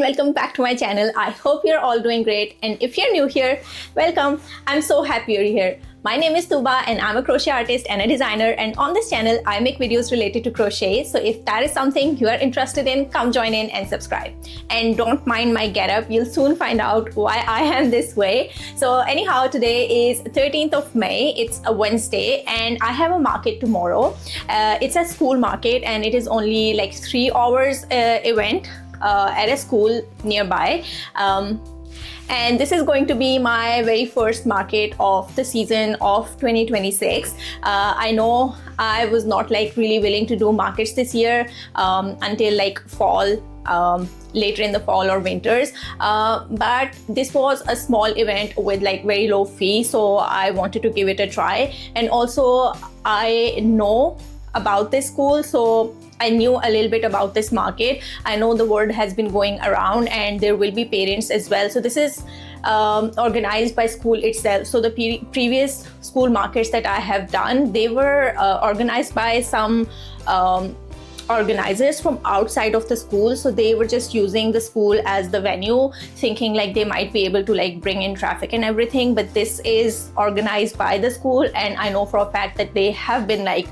welcome back to my channel. I hope you're all doing great, and if you're new here, welcome. I'm so happy you're here. My name is Tuba and I'm a crochet artist and a designer, and on this channel I make videos related to crochet. So if that is something you are interested in, come join in and subscribe. And don't mind my getup, you'll soon find out why I am this way. So anyhow, today is 13th of May, it's a Wednesday, and I have a market tomorrow. It's a school market and it is only like 3 hours event at a school nearby. And this is going to be my very first market of the season of 2026. I know I was not like really willing to do markets this year until like fall, later in the fall or winters, but this was a small event with like very low fee, so I wanted to give it a try. And also I know about this school, so I knew a little bit about this market. I know the word has been going around and there will be parents as well. So this is organized by school itself. So the previous school markets that I have done, they were organized by some organizers from outside of the school. So they were just using the school as the venue, thinking like they might be able to like bring in traffic and everything. But this is organized by the school, and I know for a fact that they have been like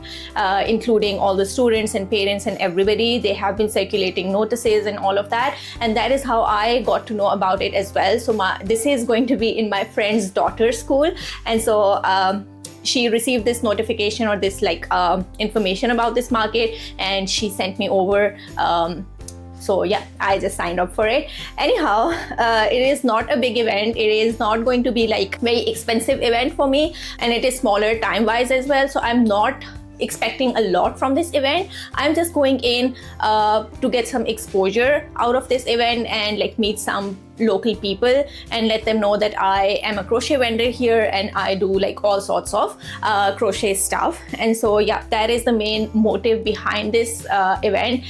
including all the students and parents and everybody. They have been circulating notices and all of that, and that is how I got to know about it as well. So this is going to be in my friend's daughter's school, and so she received this notification or this like information about this market, and she sent me over. So yeah, I just signed up for it. Anyhow, it is not a big event. It is not going to be like very expensive event for me, and it is smaller time wise as well. So I'm not expecting a lot from this event. I'm just going in to get some exposure out of this event and like meet some local people and let them know that I am a crochet vendor here and I do like all sorts of crochet stuff. And so yeah, that is the main motive behind this event.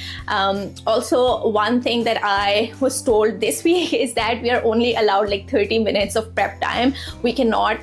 Also, one thing that I was told this week is that we are only allowed like 30 minutes of prep time. We cannot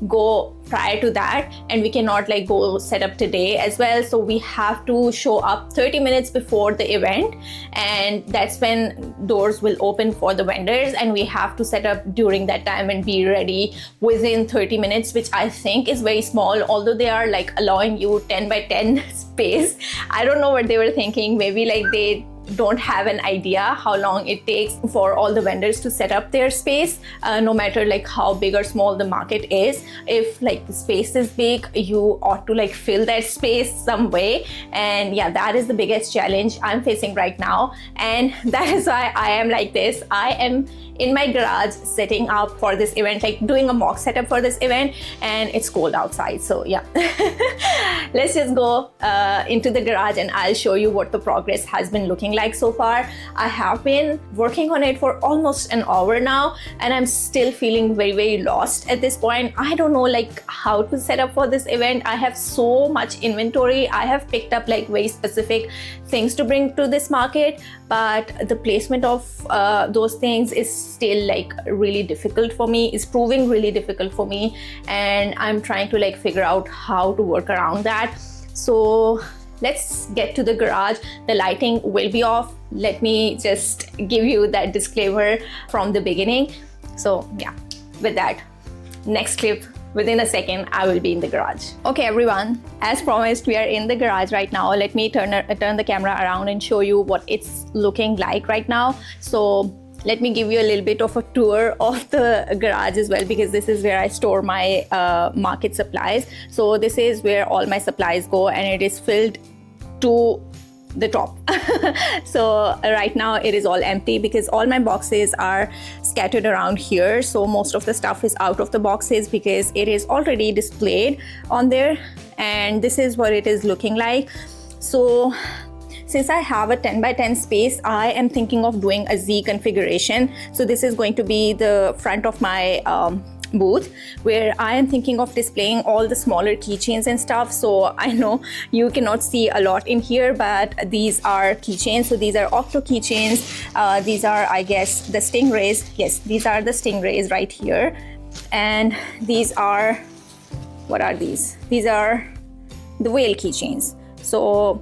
go prior to that, and we cannot like go set up today as well. So we have to show up 30 minutes before the event, and that's when doors will open for the vendors, and we have to set up during that time and be ready within 30 minutes, which I think is very small, although they are like allowing you 10 by 10 space. I don't know what they were thinking. Maybe like they don't have an idea how long it takes for all the vendors to set up their space, no matter like how big or small the market is. If like the space is big, you ought to like fill that space some way. And yeah, that is the biggest challenge I'm facing right now, and that is why I am like this. I am in my garage setting up for this event, like doing a mock setup for this event, and it's cold outside. So yeah, let's just go into the garage and I'll show you what the progress has been looking like so far. I have been working on it for almost an hour now, and I'm still feeling very, very lost at this point. I don't know like how to set up for this event. I have so much inventory. I have picked up like very specific things to bring to this market, but the placement of those things is still like really difficult for me. It's proving really difficult for me, and I'm trying to like figure out how to work around that. So let's get to the garage. The lighting will be off. Let me just give you that disclaimer from the beginning. So yeah, with that, next clip, within a second, I will be in the garage. Okay everyone, as promised, we are in the garage right now. Let me turn the camera around and show you what it's looking like right now. So let me give you a little bit of a tour of the garage as well, because this is where I store my market supplies. So this is where all my supplies go, and it is filled to the top. So right now it is all empty because all my boxes are scattered around here. So most of the stuff is out of the boxes because it is already displayed on there, and this is what it is looking like. So since I have a 10 by 10 space, I am thinking of doing a Z configuration. So this is going to be the front of my booth, where I am thinking of displaying all the smaller keychains and stuff. So I know you cannot see a lot in here, but these are keychains. So these are octo keychains. These are, I guess, the stingrays. Yes, these are the stingrays right here. And these are, what are these? These are the whale keychains. So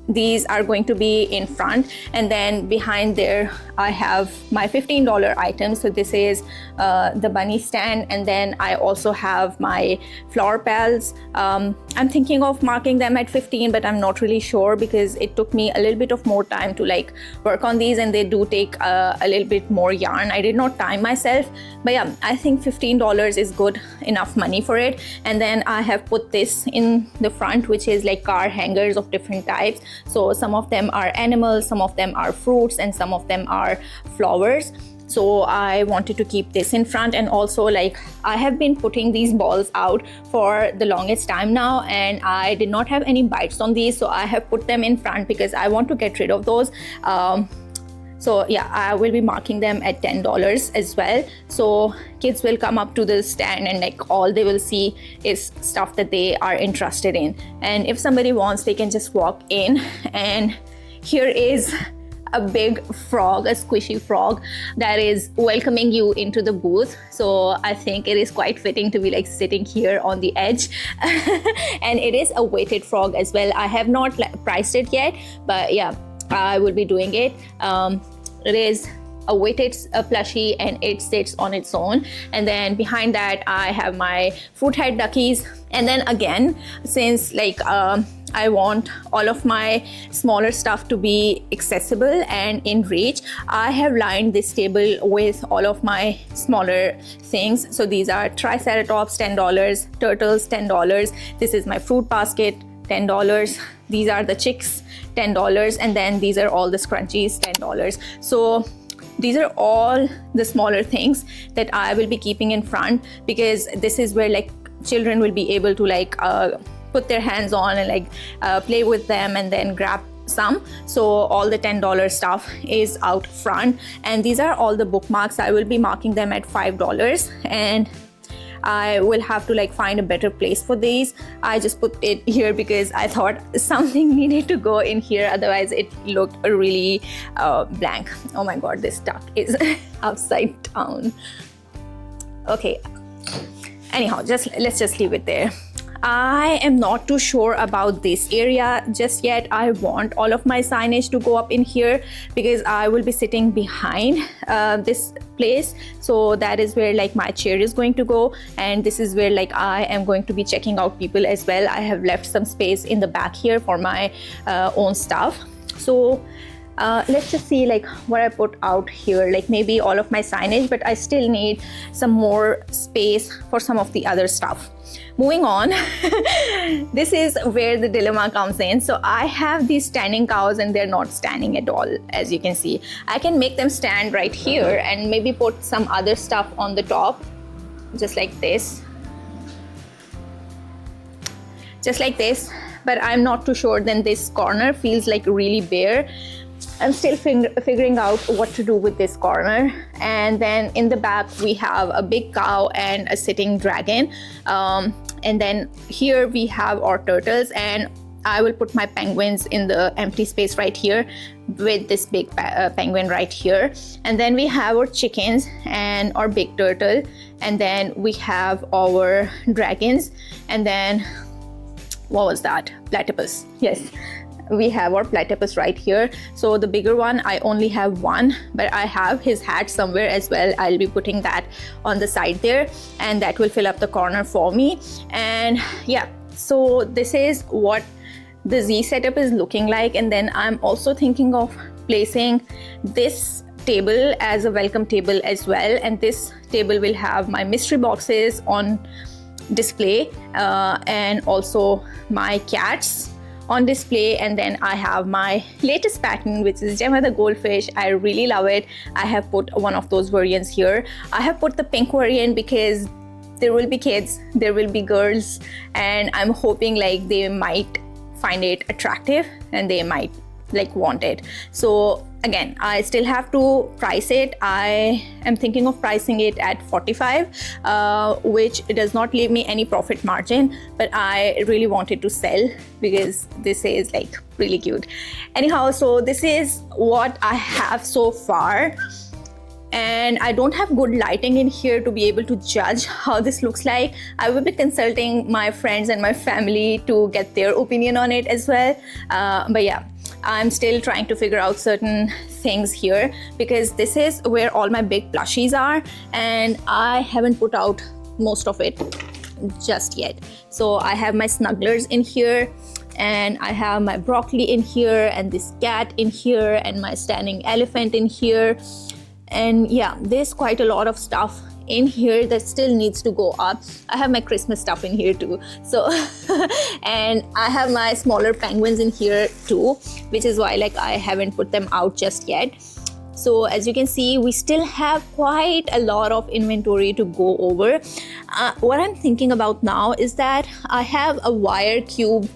these are going to be in front, and then behind there I have my $15 items. So this is the bunny stand, and then I also have my flower pals. I'm thinking of marking them at 15, but I'm not really sure because it took me a little bit of more time to like work on these, and they do take a little bit more yarn. I did not time myself, but yeah, I think $15 is good enough money for it. And then I have put this in the front, which is like car hangers of different types. So some of them are animals, some of them are fruits, and some of them are flowers. So I wanted to keep this in front. And also, like, I have been putting these balls out for the longest time now, and I did not have any bites on these, so I have put them in front because I want to get rid of those. So yeah, I will be marking them at $10 as well. So kids will come up to the stand, and like all they will see is stuff that they are interested in. And if somebody wants, they can just walk in. And here is a big frog, a squishy frog that is welcoming you into the booth. So I think it is quite fitting to be like sitting here on the edge. And it is a weighted frog as well. I have not priced it yet, but yeah, I will be doing it. It is a weighted plushie, and it sits on its own. And then behind that I have my fruit head duckies. And then again, since like I want all of my smaller stuff to be accessible and in reach, I have lined this table with all of my smaller things. So these are triceratops, $10, turtles, $10. This is my fruit basket, $10. These are the chicks, $10. And then these are all the scrunchies, $10. So these are all the smaller things that I will be keeping in front, because this is where like children will be able to like put their hands on and like play with them and then grab some. So all the $10 stuff is out front, and these are all the bookmarks. I will be marking them at $5, and I will have to like find a better place for these. I just put it here because I thought something needed to go in here, otherwise it looked really blank. Oh my god, this duck is upside down. Okay, anyhow, let's just leave it there. I am not too sure about this area just yet. I want all of my signage to go up in here because I will be sitting behind this place. So that is where like my chair is going to go, and this is where like I am going to be checking out people as well. I have left some space in the back here for my own stuff. So let's just see like what I put out here, like maybe all of my signage, but I still need some more space for some of the other stuff. Moving on, this is where the dilemma comes in. So I have these standing cows and they're not standing at all, as you can see. I can make them stand right here and maybe put some other stuff on the top, just like this. Just like this, but I'm not too sure. Then this corner feels like really bare. I'm still figuring out what to do with this corner. And then in the back we have a big cow and a sitting dragon, and then here we have our turtles, and I will put my penguins in the empty space right here with this big penguin right here. And then we have our chickens and our big turtle, and then we have our dragons, and then what was that? Platypus. Yes, we have our platypus right here. So the bigger one, I only have one, but I have his hat somewhere as well. I'll be putting that on the side there, and that will fill up the corner for me. And yeah, so this is what the Z setup is looking like. And then I'm also thinking of placing this table as a welcome table as well, and this table will have my mystery boxes on display, and also my cats on display. And then I have my latest pattern, which is Gemma the goldfish. I really love it. I have put one of those variants here. I have put the pink variant because there will be kids, there will be girls, and I'm hoping like they might find it attractive and they might like want it. So again, I still have to price it. I am thinking of pricing it at $45, which does not leave me any profit margin, but I really wanted to sell because this is like really cute. Anyhow, so this is what I have so far, and I don't have good lighting in here to be able to judge how this looks like. I will be consulting my friends and my family to get their opinion on it as well. But yeah, I'm still trying to figure out certain things here, because this is where all my big plushies are, and I haven't put out most of it just yet. So I have my snugglers in here, and I have my broccoli in here, and this cat in here, and my standing elephant in here. And yeah, there's quite a lot of stuff in here that still needs to go up. I have my Christmas stuff in here too, so and I have my smaller penguins in here too, which is why like I haven't put them out just yet. So as you can see, we still have quite a lot of inventory to go over. What I'm thinking about now is that I have a wire cube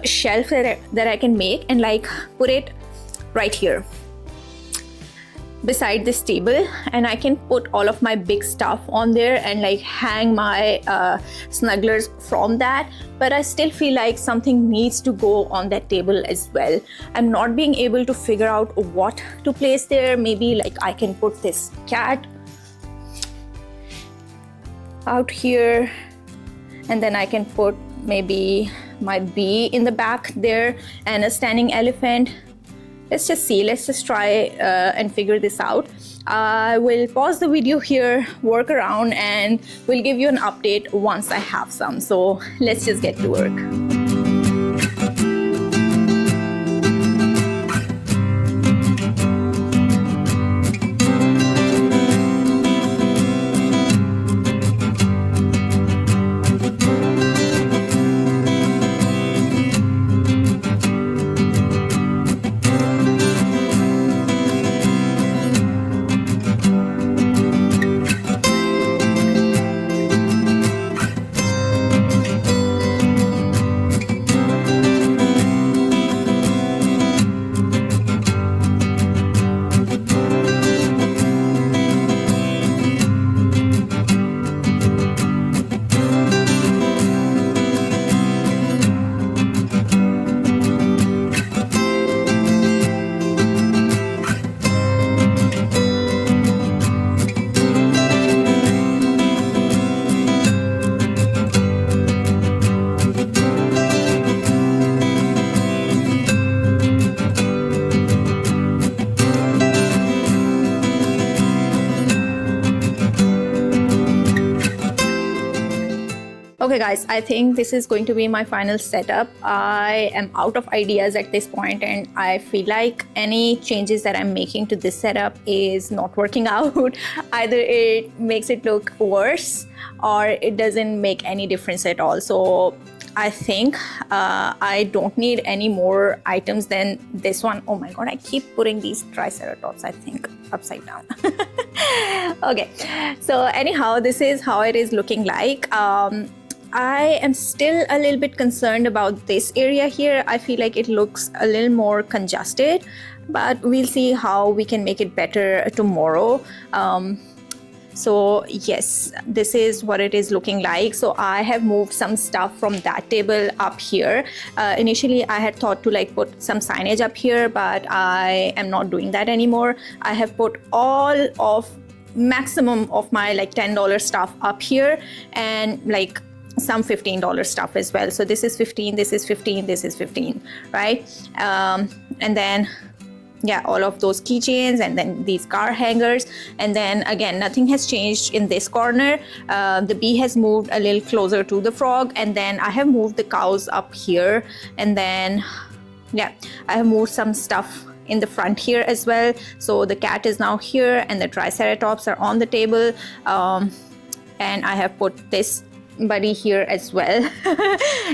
shelf that I can make and like put it right here beside this table, and I can put all of my big stuff on there and like hang my snugglers from that. But I still feel like something needs to go on that table as well. I'm not being able to figure out what to place there. Maybe like I can put this cat out here, and then I can put maybe my bee in the back there and a standing elephant. Let's just see, let's just try and figure this out. I will pause the video here, work around, and we'll give you an update once I have some. So let's just get to work. Okay guys, I think this is going to be my final setup. I am out of ideas at this point, and I feel like any changes that I'm making to this setup is not working out. Either it makes it look worse or it doesn't make any difference at all. So I think I don't need any more items than this one. Oh my god, I keep putting these triceratops, I think, upside down. Okay, so anyhow, this is how it is looking like. I am still a little bit concerned about this area here. I feel like it looks a little more congested, but we'll see how we can make it better tomorrow. So yes, this is what it is looking like. So I have moved some stuff from that table up here. Initially I had thought to like put some signage up here, but I am not doing that anymore. I have put all of maximum of my like $10 stuff up here, and like some $15 stuff as well. So this is 15, this is 15, this is 15, right? And then yeah, all of those keychains, and then these car hangers. And then again, nothing has changed in this corner. The bee has moved a little closer to the frog, and then I have moved the cows up here, and then yeah, I have moved some stuff in the front here as well. So the cat is now here, and the triceratops are on the table, and I have put this buddy here as well.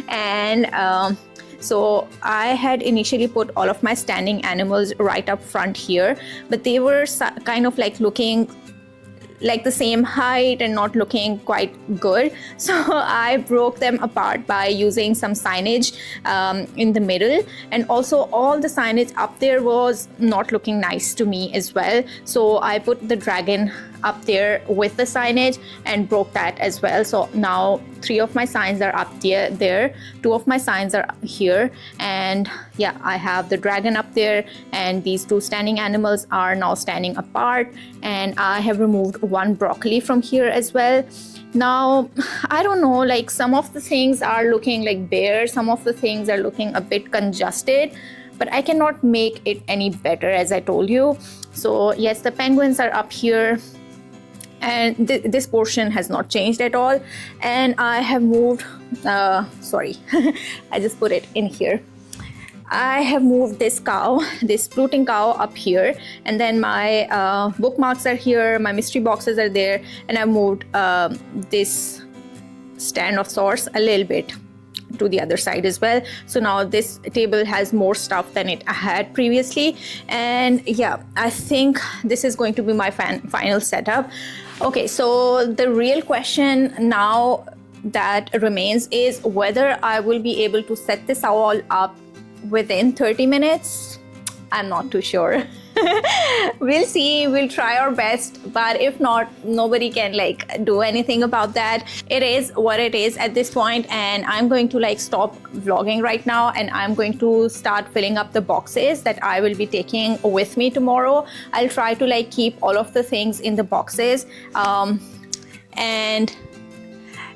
And so I had initially put all of my standing animals right up front here, but they were kind of like looking like the same height and not looking quite good. So I broke them apart by using some signage in the middle, and also all the signage up there was not looking nice to me as well. So I put the dragon up there with the signage and broke that as well. So now 3 of my signs are up there, 2 of my signs are here, and yeah, I have the dragon up there, and these 2 standing animals are now standing apart, and I have removed 1 broccoli from here as well. Now I don't know, like some of the things are looking like bare, some of the things are looking a bit congested, but I cannot make it any better, as I told you. So yes, the penguins are up here, and this portion has not changed at all. And I have moved sorry I just put it in here. I have moved this cow, this floating cow, up here, and then my bookmarks are here, my mystery boxes are there, and I've moved this stand of sorts a little bit to the other side as well. So now this table has more stuff than it had previously. And yeah, I think this is going to be my final setup. Okay, so the real question now that remains is whether I will be able to set this all up within 30 minutes. I'm not too sure. We'll see, we'll try our best, but if not, nobody can like do anything about that. It is what it is at this point, and I'm going to like stop vlogging right now, and I'm going to start filling up the boxes that I will be taking with me tomorrow. I'll try to like keep all of the things in the boxes and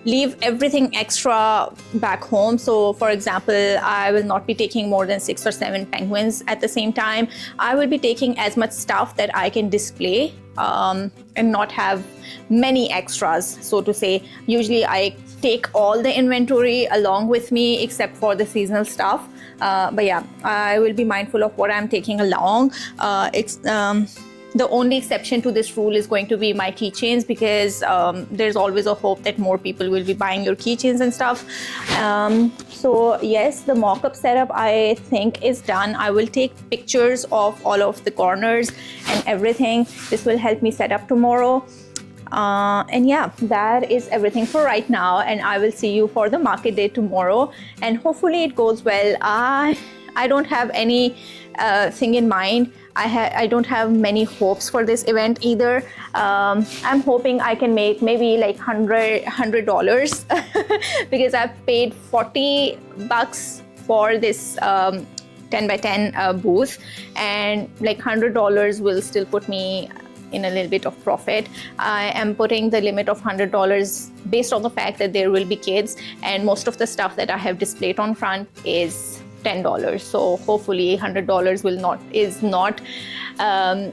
leave everything extra back home. So for example, I will not be taking more than 6 or 7 penguins at the same time. I will be taking as much stuff that I can display and not have many extras, so to say. Usually I take all the inventory along with me except for the seasonal stuff, but yeah, I will be mindful of what I'm taking along. The only exception to this rule is going to be my keychains, because there's always a hope that more people will be buying your keychains and stuff. So yes, the mock-up setup I think is done. I will take pictures of all of the corners and everything. This will help me set up tomorrow. And yeah, that is everything for right now, and I will see you for the market day tomorrow, and hopefully it goes well. I don't have any thing in mind. I don't have many hopes for this event either. I'm hoping I can make maybe like $100 because I've paid $40 for this 10 by 10 booth, and like $100 will still put me in a little bit of profit. I am putting the limit of $100 based on the fact that there will be kids, and most of the stuff that I have displayed on front is $10. So hopefully $100 is not a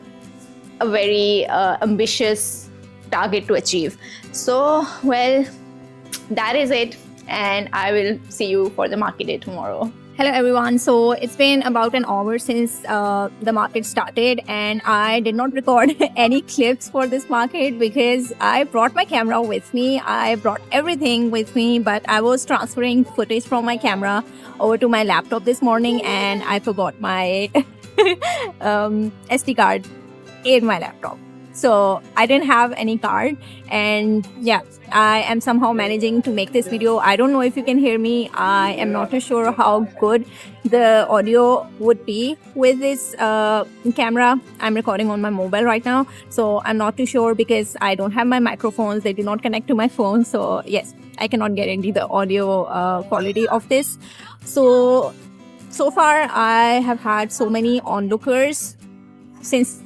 very ambitious target to achieve. So well, that is it, and I will see you for the market day tomorrow. Hello everyone. So it's been about an hour since the market started, and I did not record any clips for this market because I brought my camera with me. I brought everything with me, but I was transferring footage from my camera over to my laptop this morning, and I forgot my SD card in my laptop. So I didn't have any card, and yeah, I am somehow managing to make this video. I don't know if you can hear me. I am not too sure how good the audio would be with this camera. I'm recording on my mobile right now, so I'm not too sure because I don't have my microphones. They do not connect to my phone. So yes, I cannot guarantee the audio quality of this. So far I have had so many onlookers. Since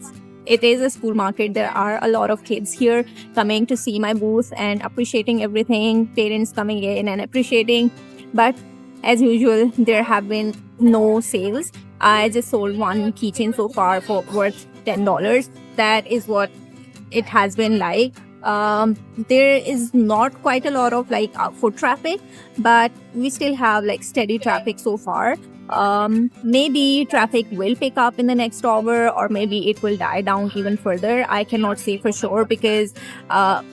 it is a school market, there are a lot of kids here coming to see my booth and appreciating everything, parents coming in and appreciating. But as usual, there have been no sales. I just sold one keychain so far for worth $10. That is what it has been like. There is not quite a lot of like foot traffic, but we still have like steady traffic so far. Maybe traffic will pick up in the next hour, or maybe it will die down even further. I cannot say for sure because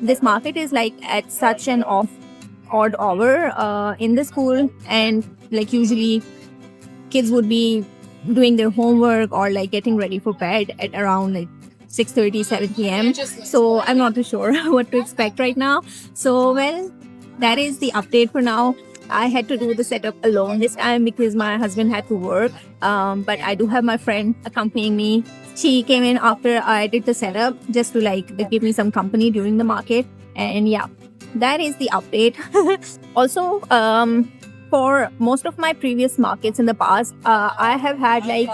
this market is like at such an odd hour in the school, and like usually kids would be doing their homework or like getting ready for bed at around like 6:30, 7 p.m. So I'm not too sure what to expect right now. So well, that is the update for now. I had to do the setup alone this time because my husband had to work, but I do have my friend accompanying me. She came in after I did the setup just to like give me some company during the market. And yeah, that is the update. Also, for most of my previous markets in the past, I have had like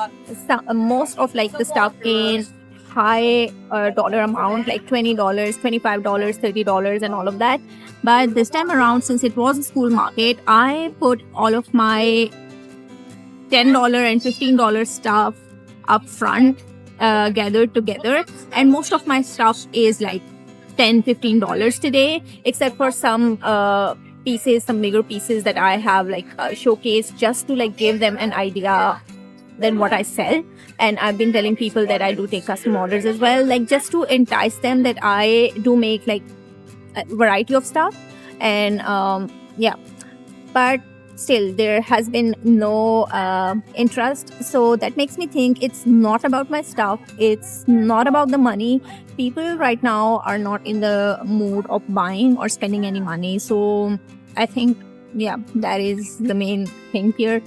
most of like the stuff in high dollar amount, like $20, $25, $30 and all of that. But this time around, since it was a school market, I put all of my $10 and $15 stuff up front, gathered together, and most of my stuff is like $10-15 today, except for some pieces, some bigger pieces that I have like showcased just to like give them an idea than what I sell. And I've been telling people that I do take custom orders as well, like just to entice them that I do make like a variety of stuff. And yeah, but still there has been no interest, so that makes me think it's not about my stuff, it's not about the money. People right now are not in the mood of buying or spending any money, so I think, yeah, that is the main thing here.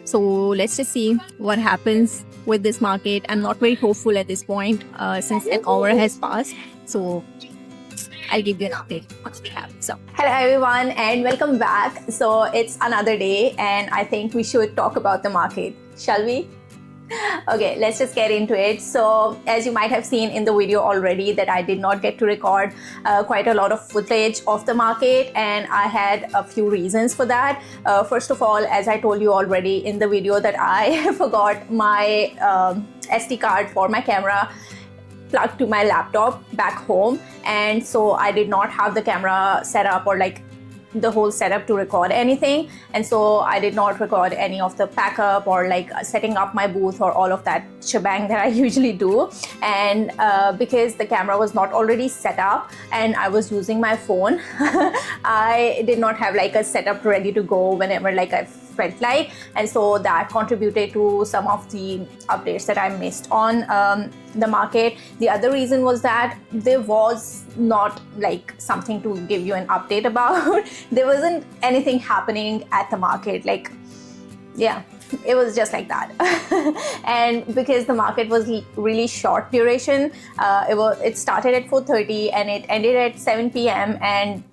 So let's just see what happens with this market. I'm not very hopeful at this point since an hour has passed, so I'll give you an update once we have. So, hello everyone and welcome back. So it's another day and I think we should talk about the market, shall we? Okay, let's just get into it. So as you might have seen in the video already that I did not get to record quite a lot of footage of the market, and I had a few reasons for that. First of all, as I told you already in the video, that I forgot my SD card for my camera plugged to my laptop back home, and so I did not have the camera set up or like the whole setup to record anything, and so I did not record any of the pack up or like setting up my booth or all of that shebang that I usually do. And because the camera was not already set up and I was using my phone, I did not have like a setup ready to go whenever like I felt like, and so that contributed to some of the updates that I missed on the market. The other reason was that there was not like something to give you an update about. There wasn't anything happening at the market, like, yeah, it was just like that. And because the market was really short duration, it started at 4:30 and it ended at 7 p.m. and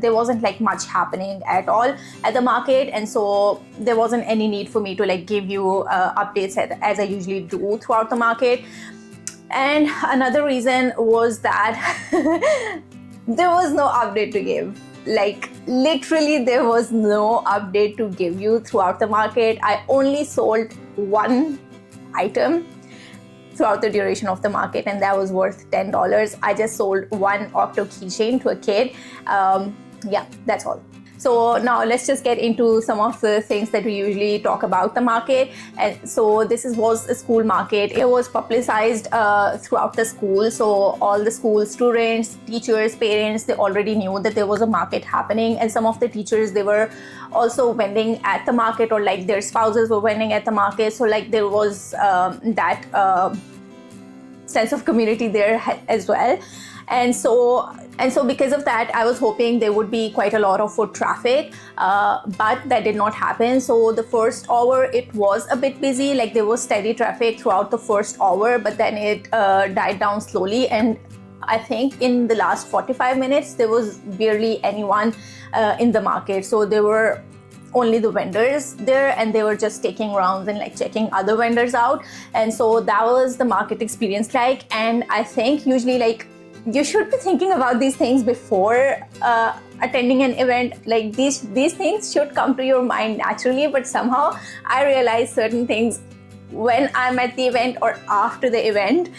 there wasn't like much happening at all at the market, and so there wasn't any need for me to like give you updates as I usually do throughout the market. And another reason was that there was no update to give. Like literally there was no update to give you throughout the market. I only sold one item throughout the duration of the market, and that was worth $10. I just sold one octo keychain to a kid. Yeah, that's all. So now let's just get into some of the things that we usually talk about the market. And so this was a school market. It was publicized throughout the school. So all the school students, teachers, parents, they already knew that there was a market happening. And some of the teachers, they were also vending at the market, or like their spouses were vending at the market. So like there was that sense of community there as well. And so because of that, I was hoping there would be quite a lot of foot traffic, but that did not happen. So the first hour, it was a bit busy, like there was steady traffic throughout the first hour, but then it died down slowly. And I think in the last 45 minutes, there was barely anyone in the market. So there were only the vendors there, and they were just taking rounds and like checking other vendors out. And so that was the market experience like. And I think usually like you should be thinking about these things before attending an event. Like these things should come to your mind naturally, but somehow I realize certain things when I'm at the event or after the event.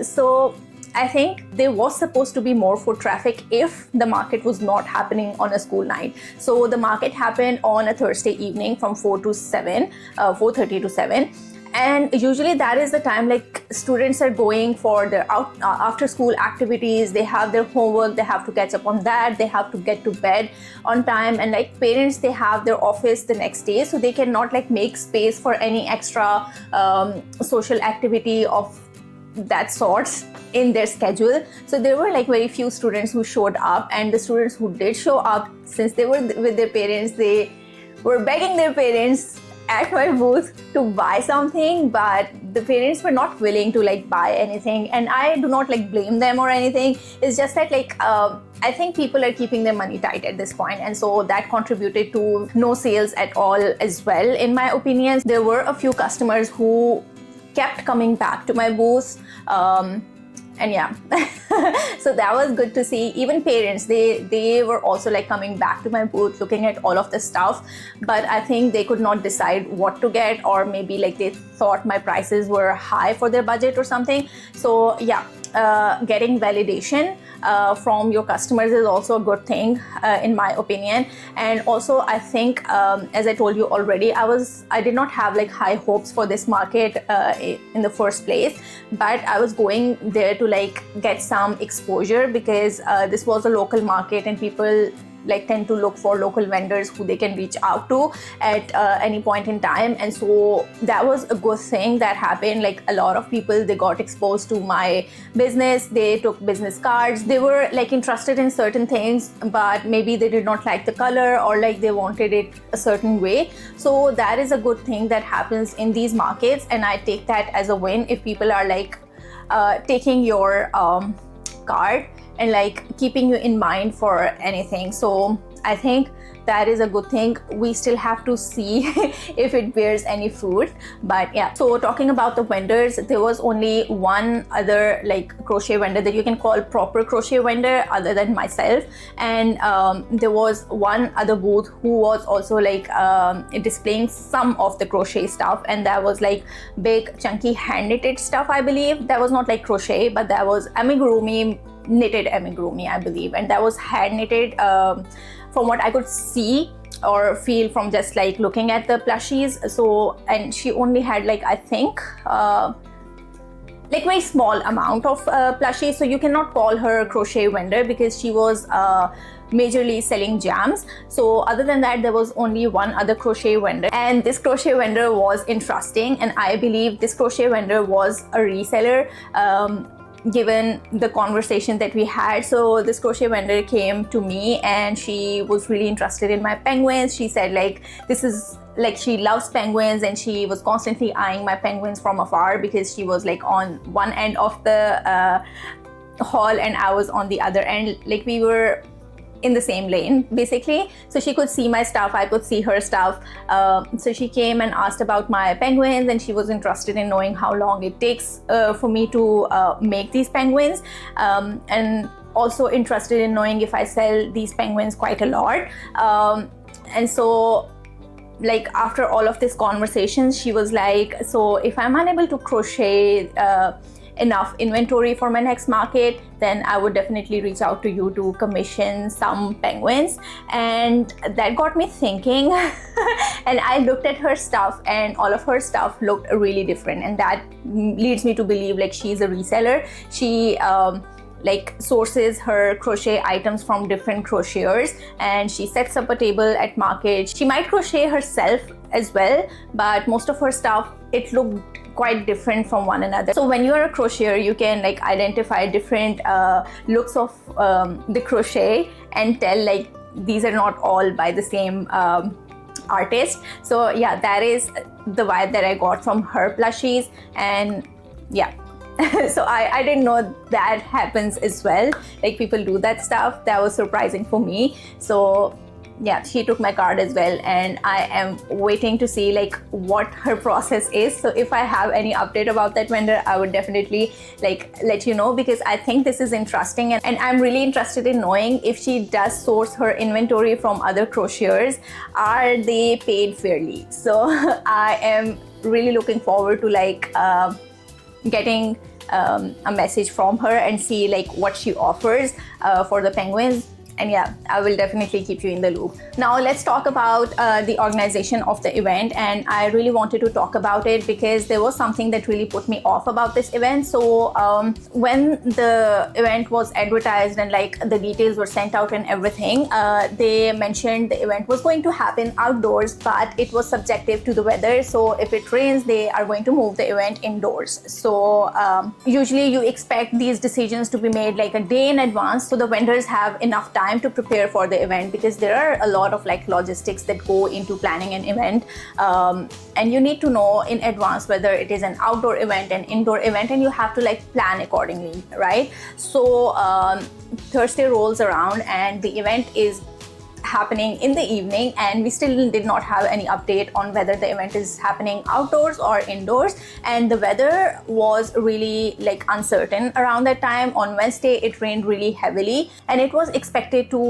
So I think there was supposed to be more foot traffic if the market was not happening on a school night. So the market happened on a Thursday evening from 4:30 to 7. And usually that is the time like students are going for their after school activities. They have their homework, they have to catch up on that, they have to get to bed on time, and like parents, they have their office the next day, so they cannot like make space for any extra social activity of that sorts in their schedule. So there were like very few students who showed up, and the students who did show up, since they were with their parents, they were begging their parents at my booth to buy something, but the parents were not willing to like buy anything. And I do not like blame them or anything. It's just that like I think people are keeping their money tight at this point, and so that contributed to no sales at all as well, in my opinion. There were a few customers who kept coming back to my booth and yeah, so that was good to see. Even parents, they were also like coming back to my booth looking at all of the stuff, but I think they could not decide what to get, or maybe like they thought my prices were high for their budget or something. So yeah, getting validation from your customers is also a good thing, in my opinion. And also I think, as I told you already, I did not have like high hopes for this market in the first place, but I was going there to like get some exposure, because this was a local market and people like tend to look for local vendors who they can reach out to at any point in time. And so that was a good thing that happened. Like a lot of people, they got exposed to my business, they took business cards, they were like interested in certain things, but maybe they did not like the color, or like they wanted it a certain way. So that is a good thing that happens in these markets, and I take that as a win if people are like taking your card and like keeping you in mind for anything. So I think that is a good thing. We still have to see if it bears any fruit, but yeah. So talking about the vendors, there was only one other like crochet vendor that you can call proper crochet vendor other than myself, and there was one other booth who was also like displaying some of the crochet stuff, and that was like big chunky hand knitted stuff. I believe that was not like crochet, but that was amigurumi, knitted amigurumi, I believe, and that was hand knitted, from what I could see or feel from just like looking at the plushies. So, and she only had like, I think like very small amount of plushies, so you cannot call her a crochet vendor because she was majorly selling jams. So other than that, there was only one other crochet vendor, and this crochet vendor was interesting, and I believe this crochet vendor was a reseller, given the conversation that we had. So this crochet vendor came to me and she was really interested in my penguins. She said like, this is like, she loves penguins, and she was constantly eyeing my penguins from afar, because she was like on one end of the hall and I was on the other end. Like we were in the same lane basically, so she could see my stuff, I could see her stuff. So she came and asked about my penguins, and she was interested in knowing how long it takes for me to make these penguins, and also interested in knowing if I sell these penguins quite a lot. And so like after all of this conversation, she was like, so if I'm unable to crochet enough inventory for my next market, then I would definitely reach out to you to commission some penguins. And that got me thinking and I looked at her stuff, and all of her stuff looked really different, and that leads me to believe like she's a reseller. She like sources her crochet items from different crocheters, and she sets up a table at market. She might crochet herself as well, but most of her stuff, it looked quite different from one another. So when you are a crocheter, you can like identify different looks of the crochet and tell like these are not all by the same artist. So yeah, that is the vibe that I got from her plushies. And yeah, so I didn't know that happens as well, like people do that stuff. That was surprising for me. So yeah, she took my card as well, and I am waiting to see like what her process is. So if I have any update about that vendor, I would definitely like let you know, because I think this is interesting, and I'm really interested in knowing if she does source her inventory from other crocheters, are they paid fairly? So I am really looking forward to like getting a message from her and see like what she offers for the penguins. And yeah, I will definitely keep you in the loop. Now let's talk about the organization of the event. And I really wanted to talk about it because there was something that really put me off about this event. So when the event was advertised and like the details were sent out and everything, they mentioned the event was going to happen outdoors, but it was subjective to the weather. So if it rains, they are going to move the event indoors. So usually you expect these decisions to be made like a day in advance, so the vendors have enough time to prepare for the event, because there are a lot of like logistics that go into planning an event, and you need to know in advance whether it is an outdoor event, an indoor event, and you have to like plan accordingly, right? So Thursday rolls around and the event is happening in the evening, and we still did not have any update on whether the event is happening outdoors or indoors. And the weather was really like uncertain around that time. On Wednesday it rained really heavily, and it was expected to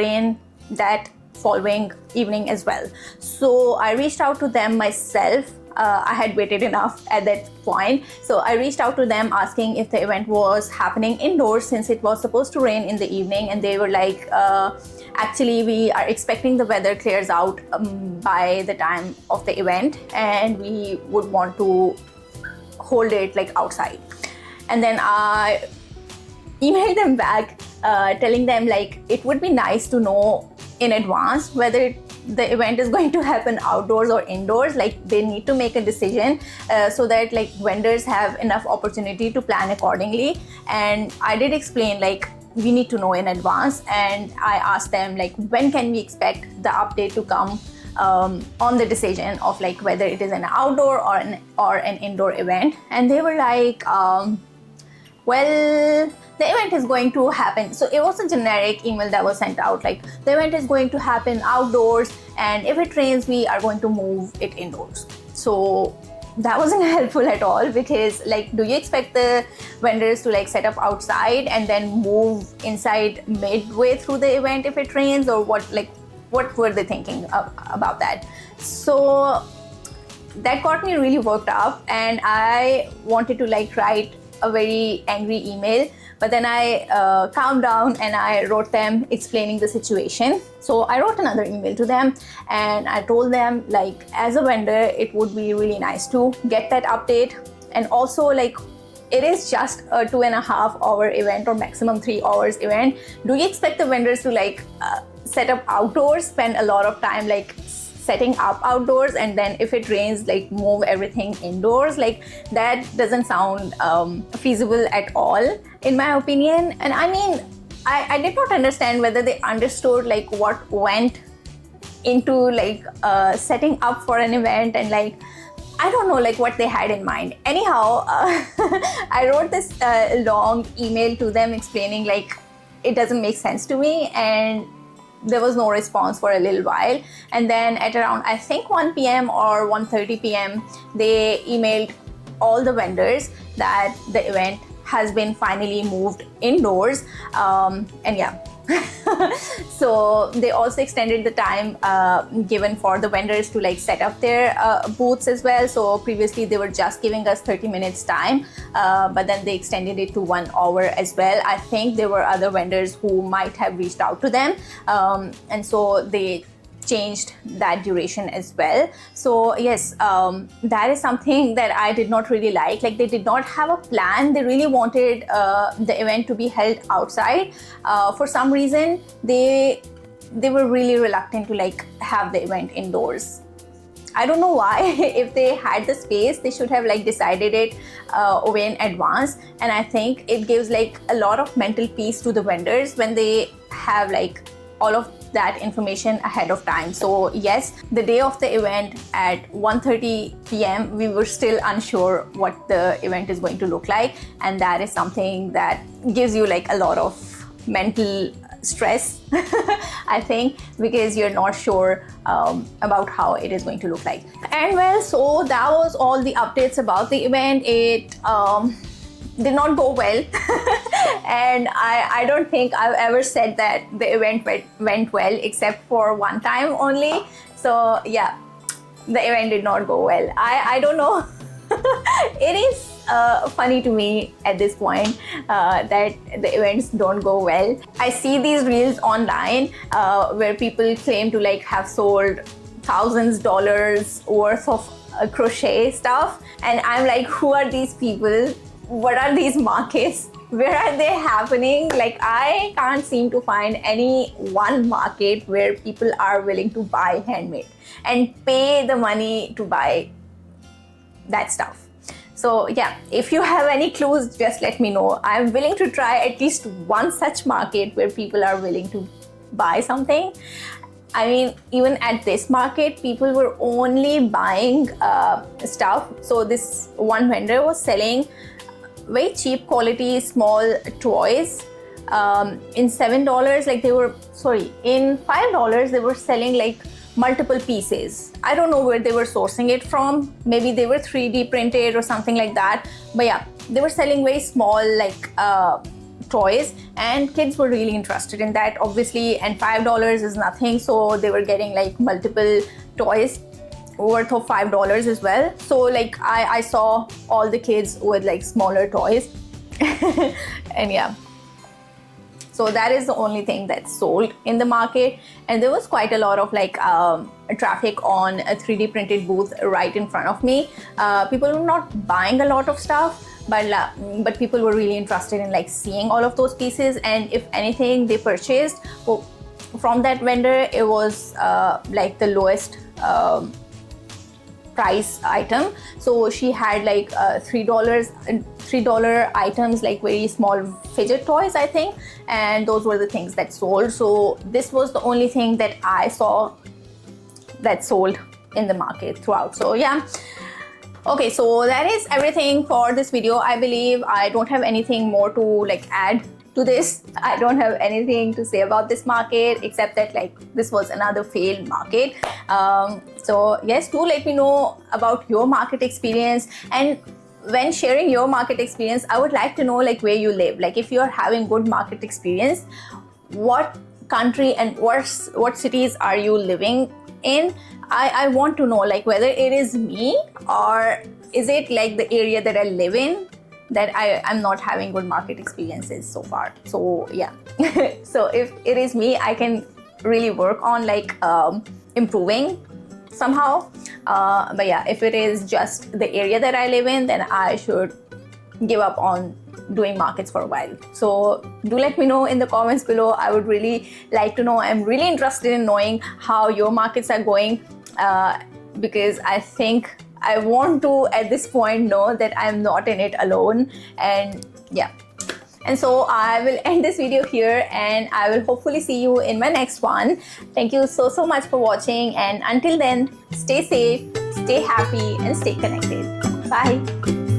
rain that following evening as well. So I reached out to them myself. I had waited enough at that point, so I reached out to them asking if the event was happening indoors, since it was supposed to rain in the evening. And they were like, actually we are expecting the weather clears out by the time of the event, and we would want to hold it like outside. And then I emailed them back telling them like it would be nice to know in advance whether the event is going to happen outdoors or indoors. Like they need to make a decision so that like vendors have enough opportunity to plan accordingly. And I did explain like we need to know in advance, and I asked them like when can we expect the update to come on the decision of like whether it is an outdoor or an indoor event. And they were like, well, the event is going to happen. So it was a generic email that was sent out, like the event is going to happen outdoors, and if it rains we are going to move it indoors. So that wasn't helpful at all, because like, do you expect the vendors to like set up outside and then move inside midway through the event if it rains, or what? Like, what were they thinking about that? So that got me really worked up, and I wanted to like write a very angry email, but then I calmed down and I wrote them explaining the situation. So I wrote another email to them, and I told them like, as a vendor it would be really nice to get that update. And also like, it is just a 2.5 hour event or maximum 3 hours event. Do you expect the vendors to like set up outdoors, spend a lot of time like setting up outdoors, and then if it rains like move everything indoors? Like that doesn't sound feasible at all in my opinion. And I mean, I did not understand whether they understood like what went into like setting up for an event, and like I don't know like what they had in mind. Anyhow, I wrote this long email to them explaining like it doesn't make sense to me, and there was no response for a little while. And then at around I think 1 p.m. or 1:30 p.m. they emailed all the vendors that the event has been finally moved indoors, and yeah. So they also extended the time given for the vendors to like set up their booths as well. So previously they were just giving us 30 minutes time, but then they extended it to 1 hour as well. I think there were other vendors who might have reached out to them, and so they changed that duration as well. So yes, that is something that I did not really like. Like they did not have a plan. They really wanted the event to be held outside. For some reason they were really reluctant to like have the event indoors. I don't know why. If they had the space, they should have like decided it way in advance. And I think it gives like a lot of mental peace to the vendors when they have like all of that information ahead of time. So yes, the day of the event at 1:30 p.m. we were still unsure what the event is going to look like, and that is something that gives you like a lot of mental stress I think, because you're not sure about how it is going to look like. And well, so that was all the updates about the event. It did not go well and I don't think I've ever said that the event went well, except for one time only. So yeah, the event did not go well. I don't know. It is funny to me at this point that the events don't go well. I see these reels online where people claim to like have sold thousands of dollars worth of crochet stuff, and I'm like, who are these people? What are these markets? Where are they happening? Like, I can't seem to find any one market where people are willing to buy handmade and pay the money to buy that stuff. So yeah, if you have any clues, just let me know. I'm willing to try at least one such market where people are willing to buy something. I mean, even at this market, people were only buying stuff. So this one vendor was selling very cheap quality small toys in $7, like they were, sorry, in $5 they were selling like multiple pieces. I don't know where they were sourcing it from. Maybe they were 3D printed or something like that. But yeah, they were selling very small like toys, and kids were really interested in that, obviously, and $5 is nothing, so they were getting like multiple toys worth of $5 as well. So like I saw all the kids with like smaller toys and yeah, so that is the only thing that's sold in the market. And there was quite a lot of like traffic on a 3D printed booth right in front of me. People were not buying a lot of stuff, but people were really interested in like seeing all of those pieces, and if anything they purchased from that vendor, it was like the lowest price item. So she had like $3 items, like very small fidget toys, I think, and those were the things that sold. So this was the only thing that I saw that sold in the market throughout. So yeah, okay, so that is everything for this video. I believe I don't have anything more to like add to this. I don't have anything to say about this market except that like this was another failed market. So yes, do let me know about your market experience, and when sharing your market experience, I would like to know like where you live. Like if you're having good market experience, what country and what cities are you living in? I want to know like whether it is me or is it like the area that I live in that I'm not having good market experiences so far. So yeah, so if it is me, I can really work on like improving somehow. But yeah, if it is just the area that I live in, then I should give up on doing markets for a while. So do let me know in the comments below. I would really like to know. I'm really interested in knowing how your markets are going, because I think I want to at this point know that I'm not in it alone. And yeah, and so I will end this video here, and I will hopefully see you in my next one. Thank you so much for watching, and until then, stay safe, stay happy, and stay connected. Bye.